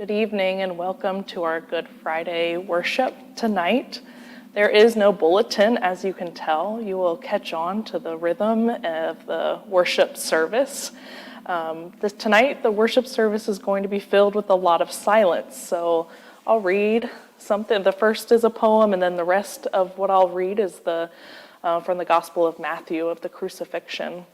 Good evening and welcome to our Good Friday worship tonight. There is no bulletin, as you can tell. You will catch on to the rhythm of the worship service. Tonight, the worship service is going to be filled with a lot of silence. So I'll read something. The first is a poem, and then the rest of what I'll read is from the Gospel of Matthew of the crucifixion.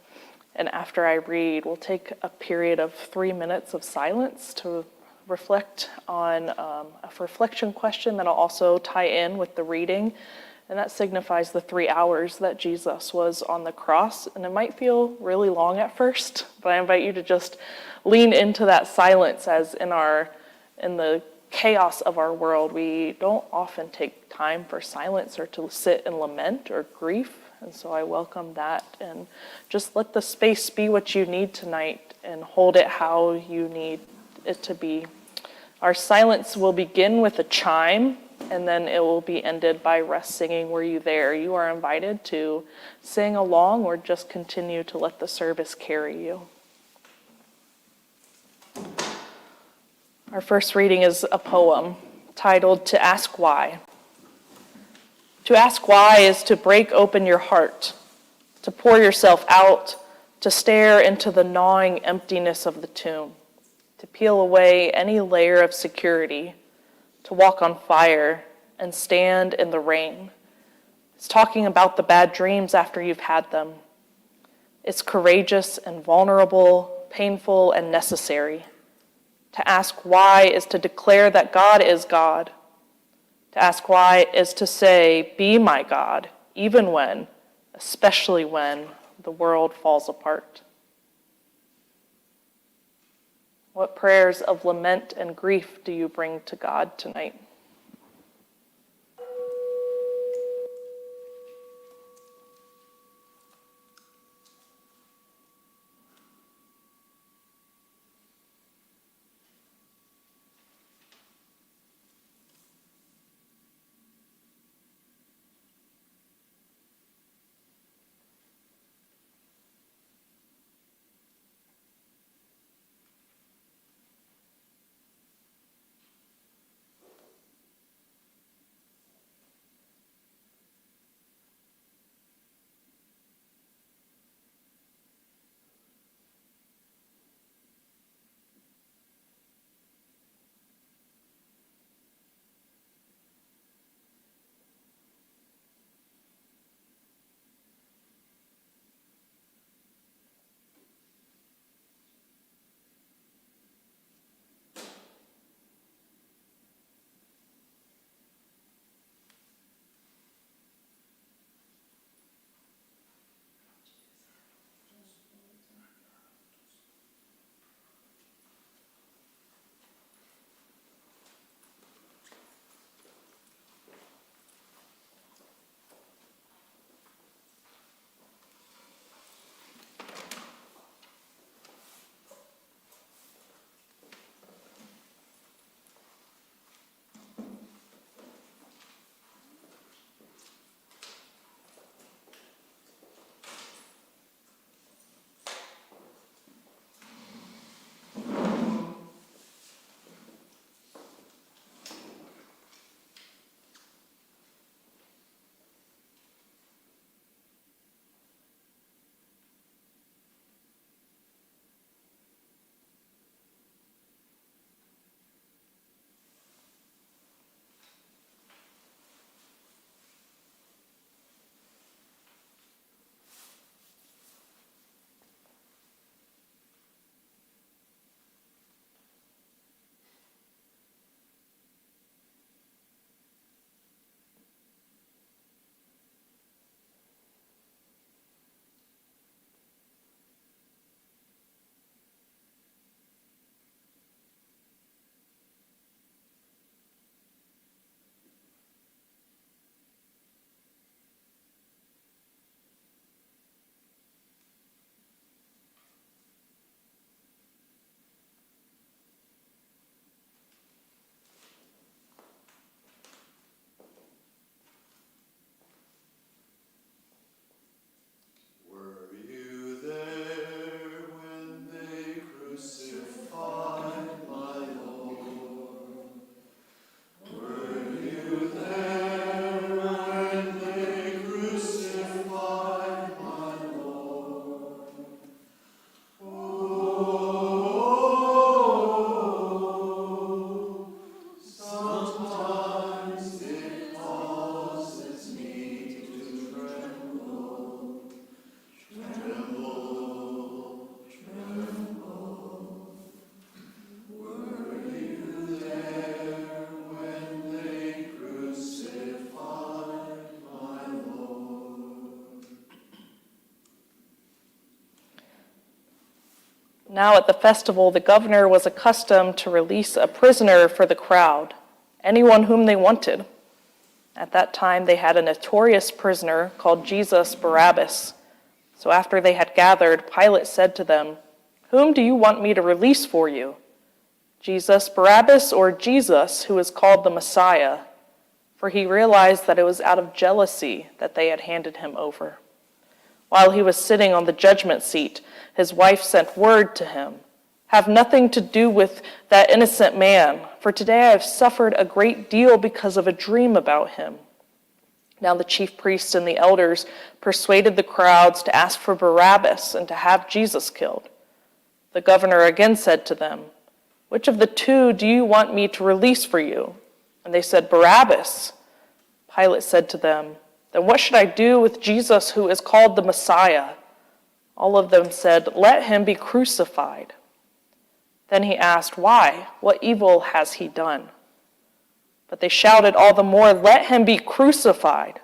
And after I read, we'll take a period of 3 minutes of silence to reflect on a reflection question that'll also tie in with the reading. And that signifies the 3 hours that Jesus was on the cross. And it might feel really long at first, but I invite you to just lean into that silence, as in the chaos of our world, we don't often take time for silence or to sit and lament or grief. And so I welcome that, and just let the space be what you need tonight and hold it how you need it to be. Our silence will begin with a chime, and then it will be ended by Rest singing Were You There? You are invited to sing along or just continue to let the service carry you. Our first reading is a poem titled To Ask Why. To ask why is to break open your heart, to pour yourself out, to stare into the gnawing emptiness of the tomb, to peel away any layer of security, to walk on fire and stand in the rain. It's talking about the bad dreams after you've had them. It's courageous and vulnerable, painful and necessary. To ask why is to declare that God is God. To ask why is to say, be my God, even when, especially when, the world falls apart. What prayers of lament and grief do you bring to God tonight? Now at the festival, the governor was accustomed to release a prisoner for the crowd, anyone whom they wanted. At that time, they had a notorious prisoner called Jesus Barabbas. So after they had gathered, Pilate said to them, "Whom do you want me to release for you? Jesus Barabbas or Jesus, who is called the Messiah?" For he realized that it was out of jealousy that they had handed him over. While he was sitting on the judgment seat, his wife sent word to him, "Have nothing to do with that innocent man, for today I have suffered a great deal because of a dream about him." Now the chief priests and the elders persuaded the crowds to ask for Barabbas and to have Jesus killed. The governor again said to them, "Which of the two do you want me to release for you?" And they said, "Barabbas." Pilate said to them, "Then what should I do with Jesus who is called the Messiah?" All of them said, "Let him be crucified." Then he asked, "Why? What evil has he done?" But they shouted all the more, "Let him be crucified."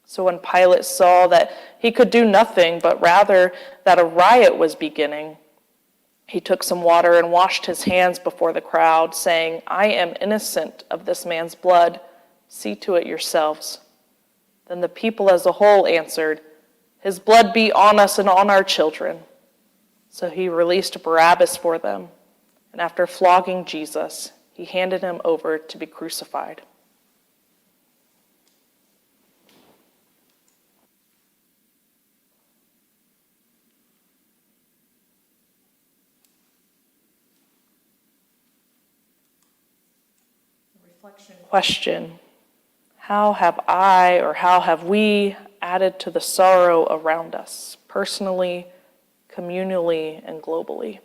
So when Pilate saw that he could do nothing, but rather that a riot was beginning, he took some water and washed his hands before the crowd, saying, "I am innocent of this man's blood. See to it yourselves." Then the people as a whole answered, "His blood be on us and on our children." So he released Barabbas for them, and after flogging Jesus, he handed him over to be crucified. Reflection question: how have I or how have we added to the sorrow around us, personally, communally, and globally?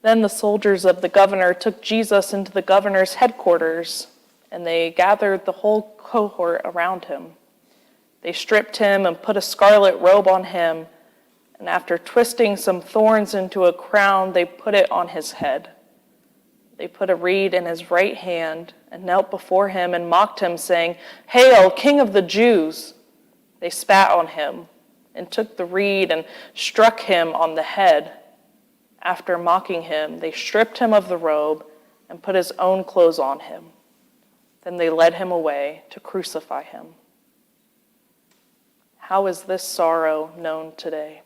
Then the soldiers of the governor took Jesus into the governor's headquarters, and they gathered the whole cohort around him. They stripped him and put a scarlet robe on him, and after twisting some thorns into a crown, they put it on his head. They put a reed in his right hand and knelt before him and mocked him, saying, "Hail, King of the Jews!" They spat on him and took the reed and struck him on the head. After mocking him, they stripped him of the robe and put his own clothes on him. Then they led him away to crucify him. How is this sorrow known today?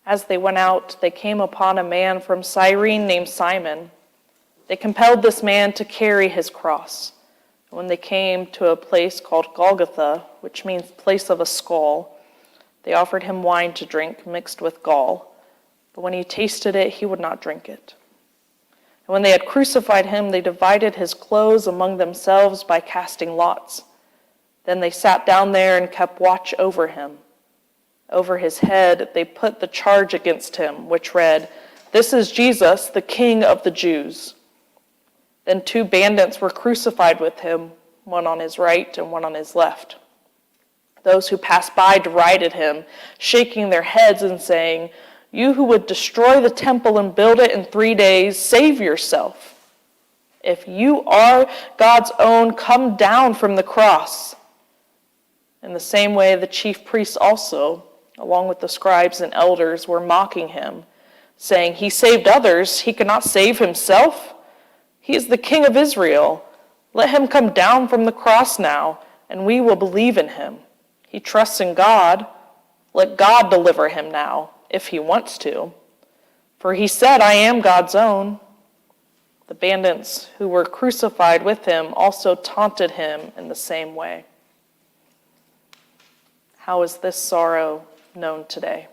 As they went out, they came upon a man from Cyrene named Simon. They compelled this man to carry his cross. And when they came to a place called Golgotha, which means place of a skull, they offered him wine to drink mixed with gall. But when he tasted it, he would not drink it. And when they had crucified him, they divided his clothes among themselves by casting lots. Then they sat down there and kept watch over him. Over his head they put the charge against him, which read, "This is Jesus, the King of the Jews." Then 2 bandits were crucified with him, one on his right and one on his left. Those who passed by derided him, shaking their heads and saying, "You who would destroy the temple and build it in 3 days, save yourself. If you are God's own, come down from the cross." In the same way, the chief priests also, along with the scribes and elders, were mocking him, saying, "He saved others, he cannot save himself. He is the King of Israel. Let him come down from the cross now, and we will believe in him. He trusts in God. Let God deliver him now, if he wants to. For he said, 'I am God's own.'" The bandits who were crucified with him also taunted him in the same way. How is this sorrow known today?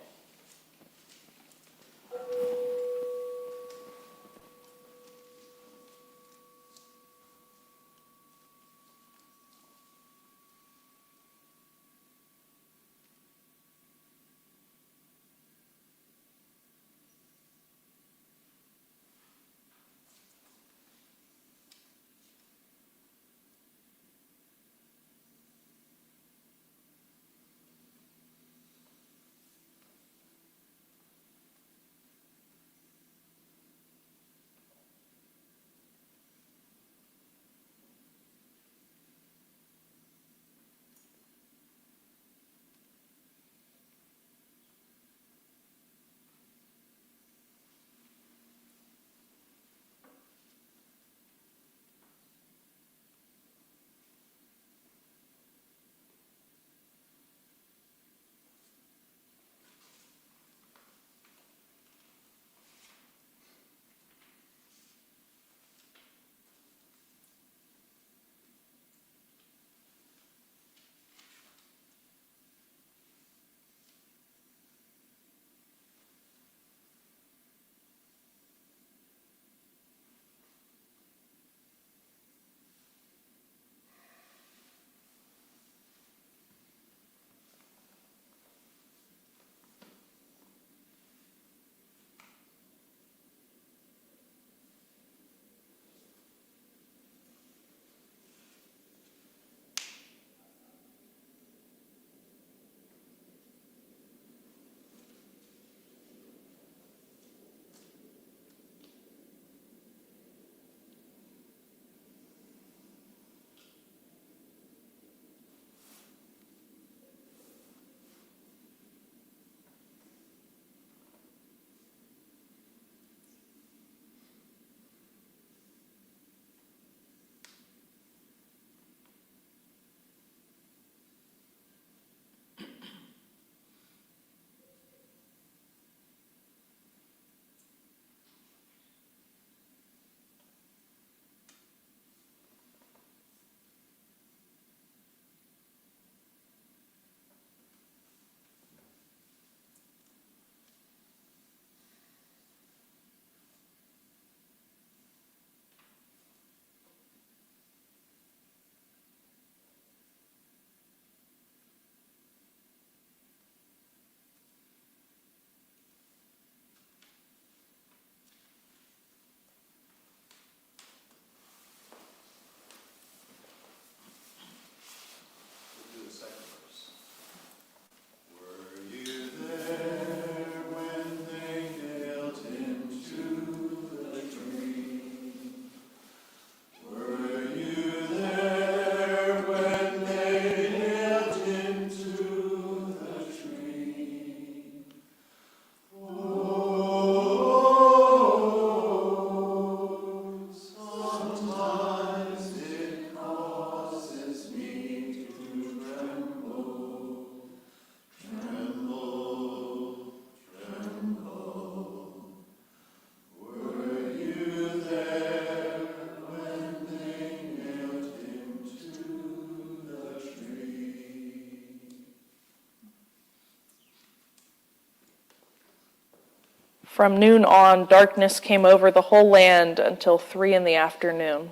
From noon on, darkness came over the whole land until 3 p.m.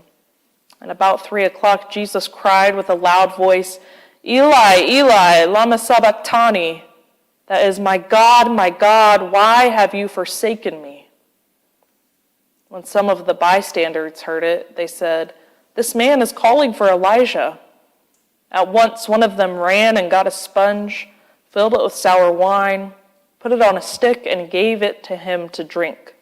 And about 3 o'clock, Jesus cried with a loud voice, Eli, Eli, lama sabachthani. That is, my God, why have you forsaken me? When some of the bystanders heard it, they said, this man is calling for Elijah. At once one of them ran and got a sponge, filled it with sour wine, put it on a stick, and gave it to him to drink.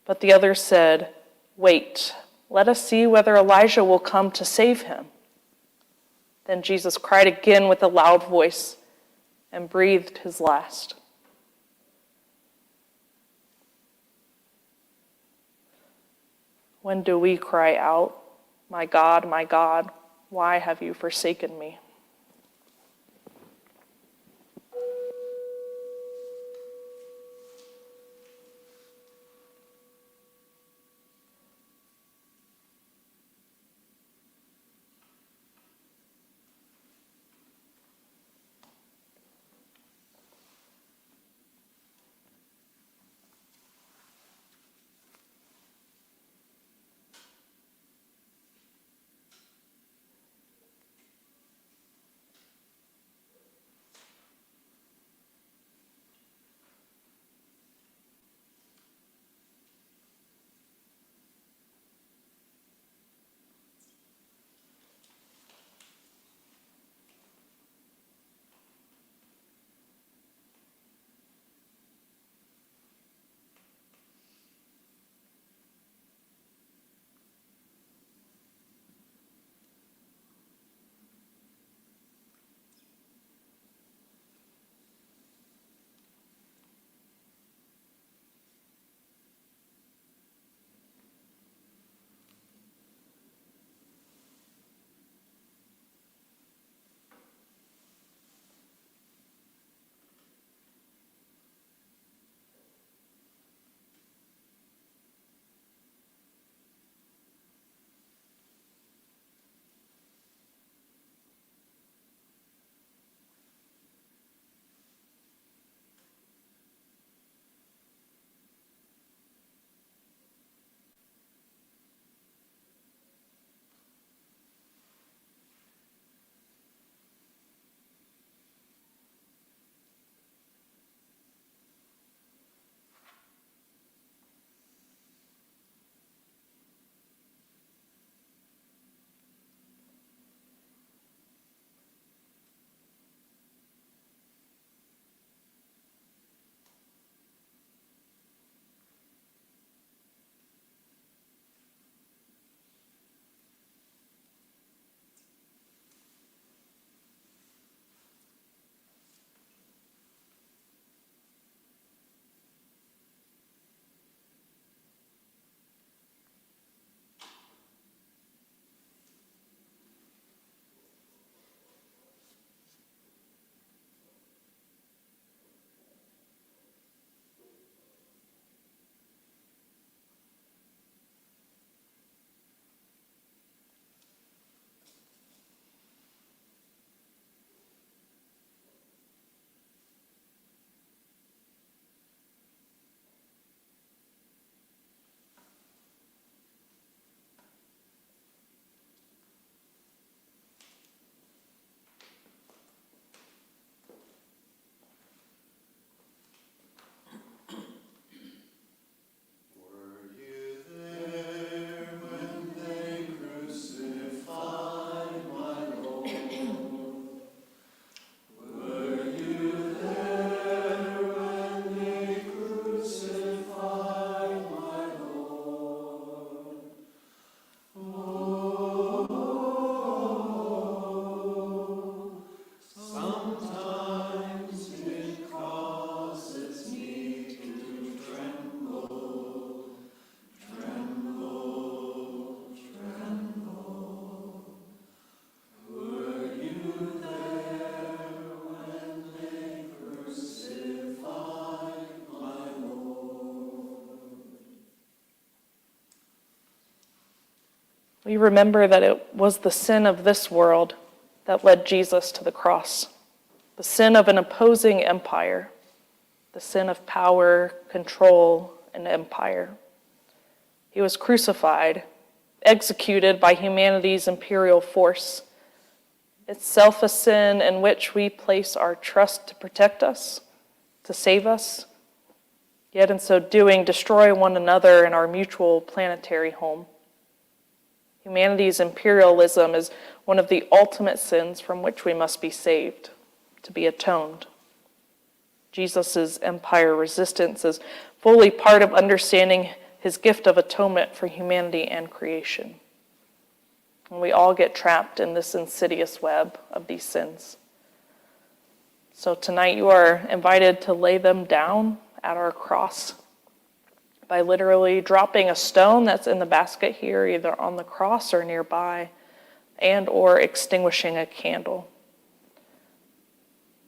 But the others said, wait, let us see whether Elijah will come to save him. Then Jesus cried again with a loud voice and breathed his last. When do we cry out, my God, why have you forsaken me? We remember that it was the sin of this world that led Jesus to the cross, the sin of an opposing empire, the sin of power, control, and empire. He was crucified, executed by humanity's imperial force, itself a sin in which we place our trust to protect us, to save us, yet in so doing destroy one another in our mutual planetary home. Humanity's imperialism is one of the ultimate sins from which we must be saved, to be atoned. Jesus' empire resistance is fully part of understanding his gift of atonement for humanity and creation. And we all get trapped in this insidious web of these sins. So tonight you are invited to lay them down at our cross by literally dropping a stone that's in the basket here, either on the cross or nearby, and or extinguishing a candle.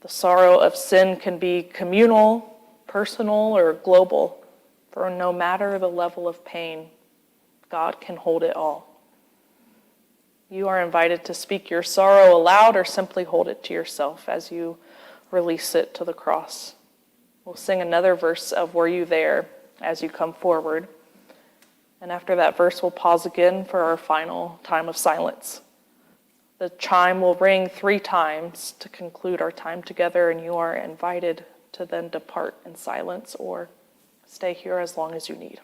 The sorrow of sin can be communal, personal, or global, for no matter the level of pain, God can hold it all. You are invited to speak your sorrow aloud or simply hold it to yourself as you release it to the cross. We'll sing another verse of Were You There as you come forward. And after that verse, we'll pause again for our final time of silence. The chime will ring 3 times to conclude our time together, and you are invited to then depart in silence or stay here as long as you need.